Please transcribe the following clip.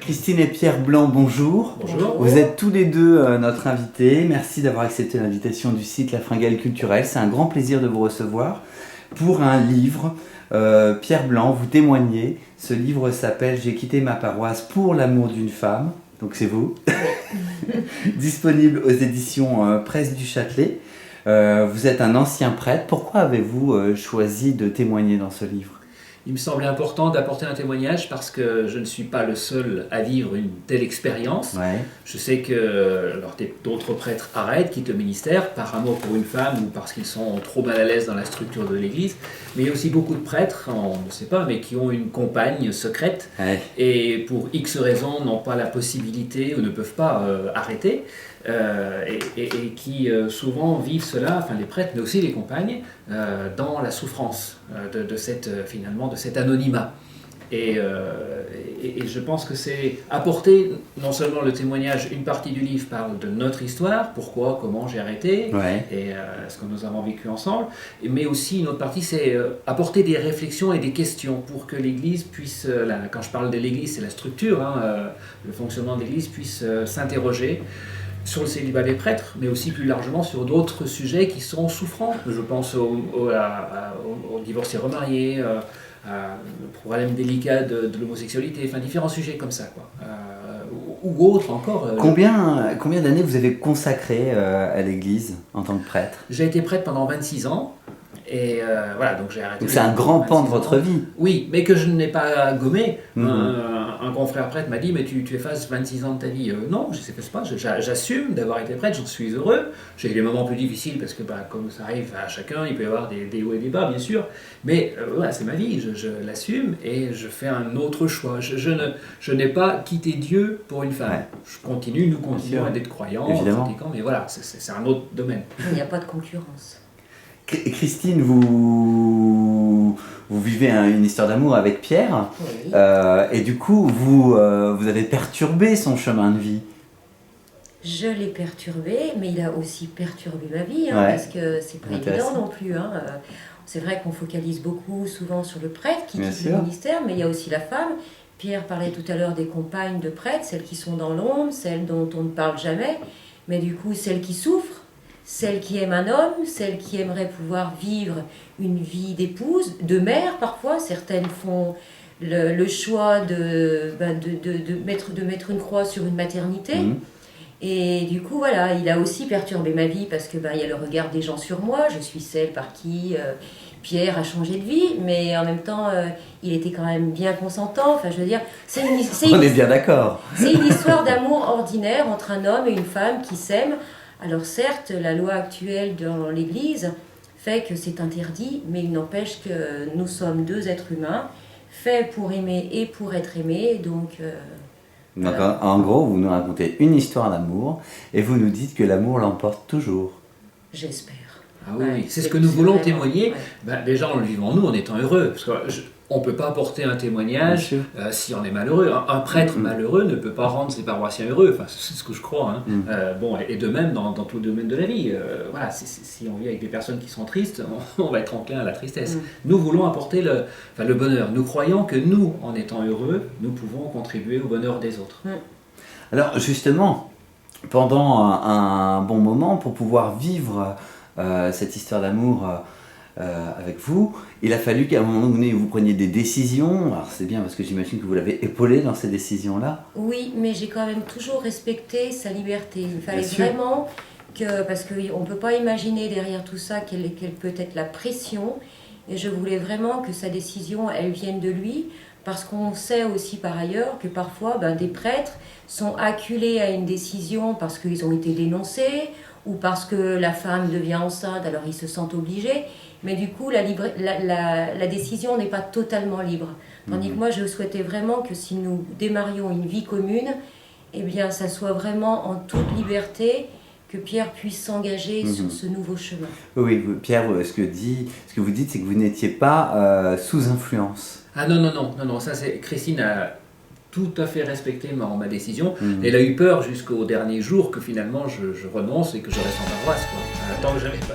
Christine et Pierre Blanc, bonjour. Bonjour. Vous êtes tous les deux notre invité. Merci d'avoir accepté l'invitation du site La Fringale Culturelle. C'est un grand plaisir de vous recevoir pour un livre. Pierre Blanc, vous témoignez. Ce livre s'appelle « J'ai quitté ma paroisse pour l'amour d'une femme ». Donc c'est vous. Disponible aux éditions Presse du Châtelet. Vous êtes un ancien prêtre. Pourquoi avez-vous choisi de témoigner dans ce livre ? Il me semblait important d'apporter un témoignage parce que je ne suis pas le seul à vivre une telle expérience. Ouais. Je sais que d'autres prêtres arrêtent, quittent le ministère par amour pour une femme ou parce qu'ils sont trop mal à l'aise dans la structure de l'Église. Mais il y a aussi beaucoup de prêtres, on ne sait pas, mais qui ont une compagne secrète et pour X raisons n'ont pas la possibilité ou ne peuvent pas arrêter. Et qui souvent vivent cela, enfin les prêtres, mais aussi les compagnes, dans la souffrance de cet anonymat. Et je pense que c'est apporter non seulement le témoignage, une partie du livre parle de notre histoire, pourquoi, comment j'ai arrêté, et ce que nous avons vécu ensemble, mais aussi une autre partie c'est apporter des réflexions et des questions pour que l'Église puisse, quand je parle de l'Église c'est la structure, le fonctionnement de l'Église puisse s'interroger sur le célibat des prêtres, mais aussi plus largement sur d'autres sujets qui sont souffrants. Je pense aux divorcés remariés, au problème délicat de l'homosexualité, enfin différents sujets comme ça, quoi. Ou autres encore. Combien d'années vous avez consacré à l'Église en tant que prêtre ? J'ai été prêtre pendant 26 ans. Et voilà, donc j'ai arrêté. Donc c'est un grand pan de votre vie. Oui, mais que je n'ai pas gommé. Un confrère prêtre m'a dit, mais tu effaces 26 ans de ta vie. Non, je ne efface pas, j'assume d'avoir été prêtre, j'en suis heureux. J'ai eu des moments plus difficiles parce que comme ça arrive à chacun, il peut y avoir des hauts et des bas, bien sûr. Mais voilà, c'est ma vie, je l'assume et je fais un autre choix. Je n'ai pas quitté Dieu pour une femme. Nous continuons à être croyants, pratiquants, mais voilà, c'est un autre domaine. Il n'y a pas de concurrence. Christine, vous vivez une histoire d'amour avec Pierre, oui. Et du coup, vous avez perturbé son chemin de vie. Je l'ai perturbé, mais il a aussi perturbé ma vie, parce que c'est pas évident non plus. C'est vrai qu'on focalise beaucoup, souvent sur le prêtre qui quitte le ministère, mais il y a aussi la femme. Pierre parlait tout à l'heure des compagnes de prêtres, celles qui sont dans l'ombre, celles dont on ne parle jamais, mais du coup, celles qui souffrent. Celle qui aime un homme, celle qui aimerait pouvoir vivre une vie d'épouse, de mère parfois. Certaines font le choix de mettre une croix sur une maternité. Et du coup, voilà, il a aussi perturbé ma vie parce que il y a le regard des gens sur moi. Je suis celle par qui Pierre a changé de vie, mais en même temps, il était quand même bien consentant. Enfin, je veux dire, on est bien d'accord. C'est une histoire d'amour ordinaire entre un homme et une femme qui s'aiment. Alors certes, la loi actuelle dans l'Église fait que c'est interdit, mais il n'empêche que nous sommes deux êtres humains, faits pour aimer et pour être aimés, donc voilà. En gros, vous nous racontez une histoire d'amour, et vous nous dites que l'amour l'emporte toujours. J'espère. Ah oui, c'est ce que nous voulons témoigner, déjà en le vivant nous, en étant heureux, parce que on ne peut pas porter un témoignage si on est malheureux. Un prêtre malheureux ne peut pas rendre ses paroissiens heureux, enfin, c'est ce que je crois. Et de même dans tout le domaine de la vie. Voilà, si on vit avec des personnes qui sont tristes, on va être enclin à la tristesse. Nous voulons apporter le bonheur. Nous croyons que nous, en étant heureux, nous pouvons contribuer au bonheur des autres. Alors justement, pendant un bon moment, pour pouvoir vivre cette histoire d'amour avec vous, il a fallu qu'à un moment donné vous preniez des décisions. Alors c'est bien parce que j'imagine que vous l'avez épaulé dans ces décisions-là. Oui, mais j'ai quand même toujours respecté sa liberté. Il fallait vraiment parce qu'on ne peut pas imaginer derrière tout ça quelle peut être la pression, et je voulais vraiment que sa décision, elle vienne de lui, parce qu'on sait aussi par ailleurs que parfois des prêtres sont acculés à une décision parce qu'ils ont été dénoncés, ou parce que la femme devient enceinte, alors ils se sentent obligés. Mais du coup, la décision n'est pas totalement libre. Tandis que moi, je souhaitais vraiment que si nous démarrions une vie commune, eh bien, ça soit vraiment en toute liberté, que Pierre puisse s'engager sur ce nouveau chemin. Oui, Pierre, ce que vous dites, c'est que vous n'étiez pas sous influence. Ah non, ça c'est... Christine a tout à fait respecté ma décision. Elle a eu peur jusqu'au dernier jour que finalement je renonce et que je reste en paroisse, tant que j'avais pas.